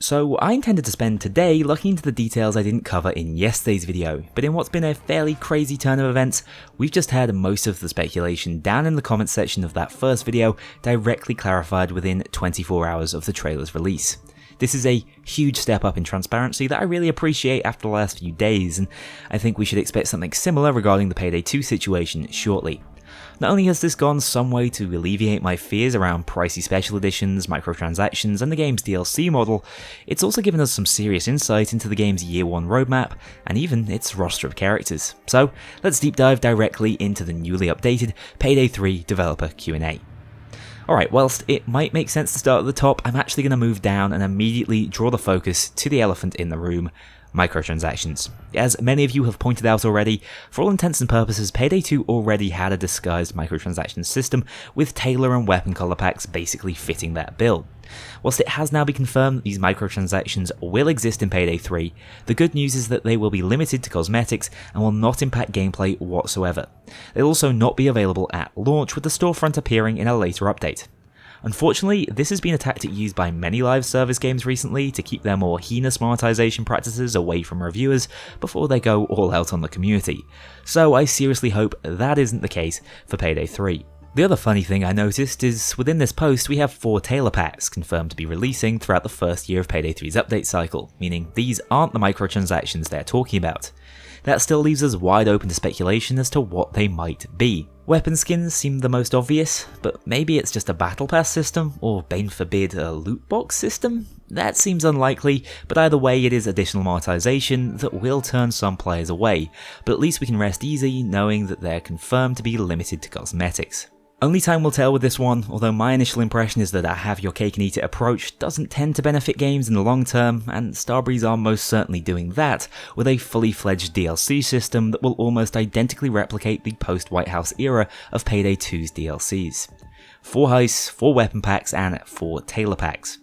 So I intended to spend today looking into the details I didn't cover in yesterday's video, but in what's been a fairly crazy turn of events, we've just had most of the speculation down in the comments section of that first video directly clarified within 24 hours of the trailer's release. This is a huge step up in transparency that I really appreciate after the last few days, and I think we should expect something similar regarding the Payday 2 situation shortly. Not only has this gone some way to alleviate my fears around pricey special editions, microtransactions, and the game's DLC model, it's also given us some serious insight into the game's year one roadmap, and even its roster of characters. So let's deep dive directly into the newly updated Payday 3 developer Q&A. Alright, whilst it might make sense to start at the top, I'm actually going to move down and immediately draw the focus to the elephant in the room: microtransactions. As many of you have pointed out already, for all intents and purposes, Payday 2 already had a disguised microtransaction system, with tailor and weapon colour packs basically fitting that bill. Whilst it has now been confirmed that these microtransactions will exist in Payday 3, the good news is that they will be limited to cosmetics and will not impact gameplay whatsoever. They'll also not be available at launch, with the storefront appearing in a later update. Unfortunately, this has been a tactic used by many live service games recently to keep their more heinous monetization practices away from reviewers before they go all out on the community, so I seriously hope that isn't the case for Payday 3. The other funny thing I noticed is within this post we have 4 tailor packs confirmed to be releasing throughout the first year of Payday 3's update cycle, meaning these aren't the microtransactions they're talking about. That still leaves us wide open to speculation as to what they might be. Weapon skins seem the most obvious, but maybe it's just a battle pass system, or bane forbid a loot box system? That seems unlikely, but either way it is additional monetization that will turn some players away, but at least we can rest easy knowing that they're confirmed to be limited to cosmetics. Only time will tell with this one, although my initial impression is that a have your cake and eat it approach doesn't tend to benefit games in the long term, and Starbreeze are most certainly doing that with a fully fledged DLC system that will almost identically replicate the post-White House era of Payday 2's DLCs. 4 heists, 4 weapon packs, and 4 tailor packs.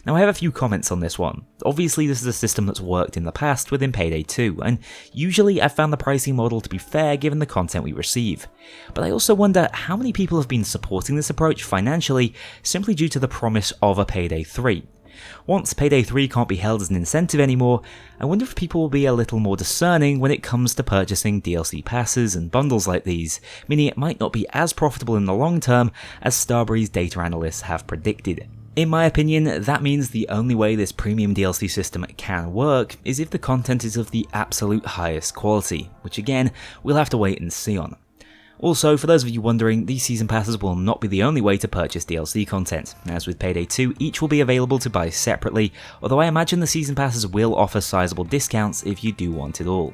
Now I have a few comments on this one. Obviously this is a system that's worked in the past within Payday 2, and usually I've found the pricing model to be fair given the content we receive. But I also wonder how many people have been supporting this approach financially simply due to the promise of a Payday 3. Once Payday 3 can't be held as an incentive anymore, I wonder if people will be a little more discerning when it comes to purchasing DLC passes and bundles like these, meaning it might not be as profitable in the long term as Starbreeze data analysts have predicted. In my opinion, that means the only way this premium DLC system can work is if the content is of the absolute highest quality, which again, we'll have to wait and see on. Also, for those of you wondering, these season passes will not be the only way to purchase DLC content. As with Payday 2, each will be available to buy separately, although I imagine the season passes will offer sizable discounts if you do want it all.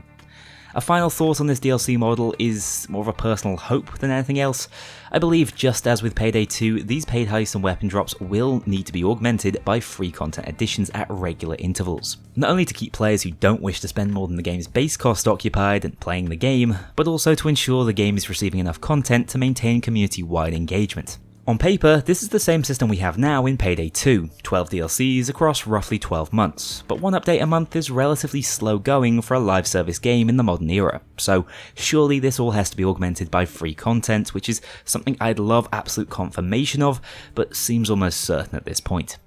A final thought on this DLC model is more of a personal hope than anything else. I believe, just as with Payday 2, these paid heists and weapon drops will need to be augmented by free content additions at regular intervals. Not only to keep players who don't wish to spend more than the game's base cost occupied and playing the game, but also to ensure the game is receiving enough content to maintain community-wide engagement. On paper, this is the same system we have now in Payday 2, 12 DLCs across roughly 12 months, but one update a month is relatively slow going for a live service game in the modern era, so surely this all has to be augmented by free content, which is something I'd love absolute confirmation of, but seems almost certain at this point.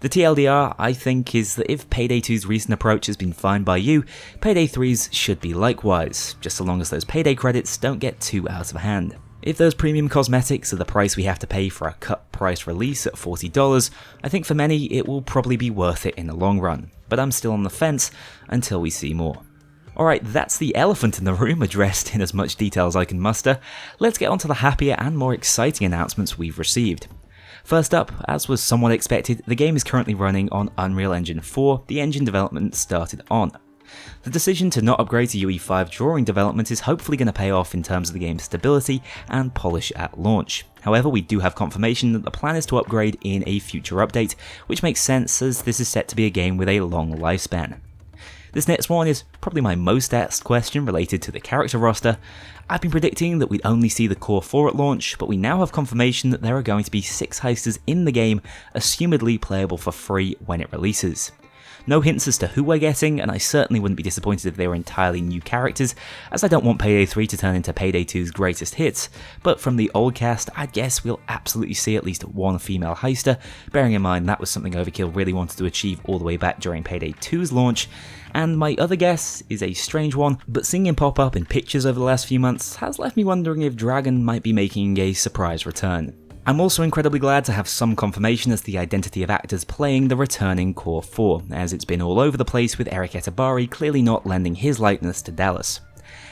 The TLDR, I think, is that if Payday 2's recent approach has been fine by you, Payday 3's should be likewise, just so long as those Payday credits don't get too out of hand. If those premium cosmetics are the price we have to pay for a cut price release at $40, I think for many it will probably be worth it in the long run, but I'm still on the fence until we see more. Alright, that's the elephant in the room addressed in as much detail as I can muster. Let's get on to the happier and more exciting announcements we've received. First up, as was somewhat expected, the game is currently running on Unreal Engine 4, the engine development started on. The decision to not upgrade to UE5 drawing development is hopefully going to pay off in terms of the game's stability and polish at launch. However, we do have confirmation that the plan is to upgrade in a future update, which makes sense as this is set to be a game with a long lifespan. This next one is probably my most asked question related to the character roster. I've been predicting that we'd only see the core 4 at launch, but we now have confirmation that there are going to be 6 heisters in the game, assumedly playable for free when it releases. No hints as to who we're getting, and I certainly wouldn't be disappointed if they were entirely new characters, as I don't want Payday 3 to turn into Payday 2's greatest hits, but from the old cast, I'd guess we'll absolutely see at least one female heister, bearing in mind that was something Overkill really wanted to achieve all the way back during Payday 2's launch. And my other guess is a strange one, but seeing him pop up in pictures over the last few months has left me wondering if Dragon might be making a surprise return. I'm also incredibly glad to have some confirmation as the identity of actors playing the returning Core 4, as it's been all over the place with Eric Etabari clearly not lending his likeness to Dallas.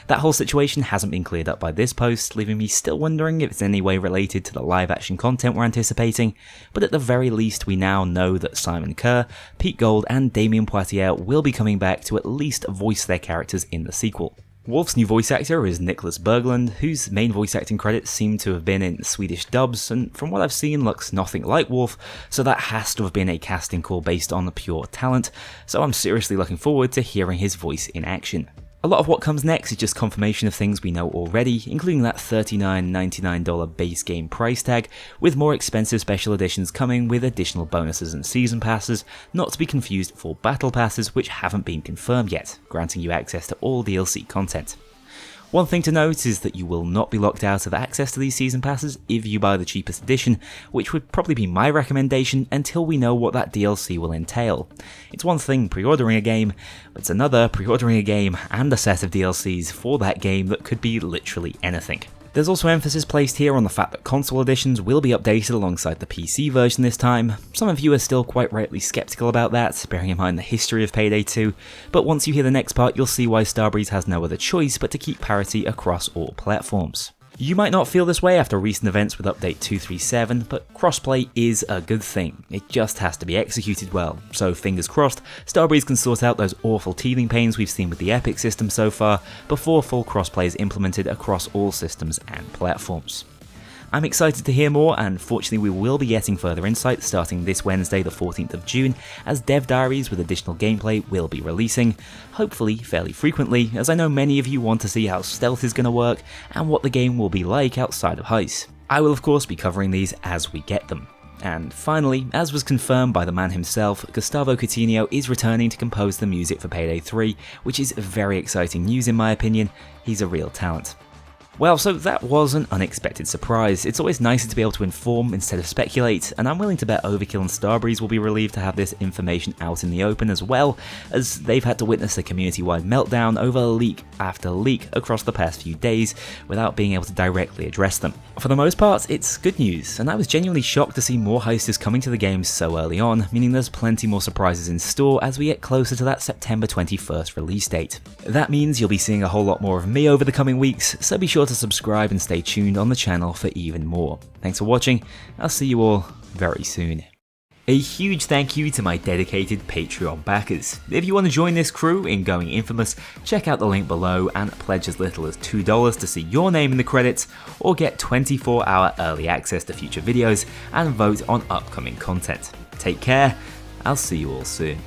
That whole situation hasn't been cleared up by this post, leaving me still wondering if it's in any way related to the live action content we're anticipating, but at the very least we now know that Simon Kerr, Pete Gold and Damien Poitier will be coming back to at least voice their characters in the sequel. Wolf's new voice actor is Nicholas Berglund, whose main voice acting credits seem to have been in Swedish dubs, and from what I've seen looks nothing like Wolf, so that has to have been a casting call based on pure talent, so I'm seriously looking forward to hearing his voice in action. A lot of what comes next is just confirmation of things we know already, including that $39.99 base game price tag, with more expensive special editions coming with additional bonuses and season passes, not to be confused for battle passes which haven't been confirmed yet, granting you access to all DLC content. One thing to note is that you will not be locked out of access to these season passes if you buy the cheapest edition, which would probably be my recommendation until we know what that DLC will entail. It's one thing pre-ordering a game, but it's another pre-ordering a game and a set of DLCs for that game that could be literally anything. There's also emphasis placed here on the fact that console editions will be updated alongside the PC version this time. Some of you are still quite rightly skeptical about that, bearing in mind the history of Payday 2, but once you hear the next part you'll see why Starbreeze has no other choice but to keep parity across all platforms. You might not feel this way after recent events with Update 237, but crossplay is a good thing. It just has to be executed well, so fingers crossed, Starbreeze can sort out those awful teething pains we've seen with the Epic system so far before full crossplay is implemented across all systems and platforms. I'm excited to hear more, and fortunately we will be getting further insight starting this Wednesday the 14th of June, as dev diaries with additional gameplay will be releasing, hopefully fairly frequently, as I know many of you want to see how stealth is going to work and what the game will be like outside of heist. I will of course be covering these as we get them. And finally, as was confirmed by the man himself, Gustavo Coutinho is returning to compose the music for Payday 3, which is very exciting news in my opinion. He's a real talent. Well, so that was an unexpected surprise. It's always nicer to be able to inform instead of speculate, and I'm willing to bet Overkill and Starbreeze will be relieved to have this information out in the open as well, as they've had to witness a community-wide meltdown over leak after leak across the past few days without being able to directly address them. For the most part, it's good news, and I was genuinely shocked to see more heisters coming to the game so early on, meaning there's plenty more surprises in store as we get closer to that September 21st release date. That means you'll be seeing a whole lot more of me over the coming weeks, so be sure to subscribe and stay tuned on the channel for even more. Thanks for watching, I'll see you all very soon. A huge thank you to my dedicated Patreon backers. If you want to join this crew in going infamous, check out the link below and pledge as little as $2 to see your name in the credits, or get 24-hour early access to future videos and vote on upcoming content. Take care, I'll see you all soon.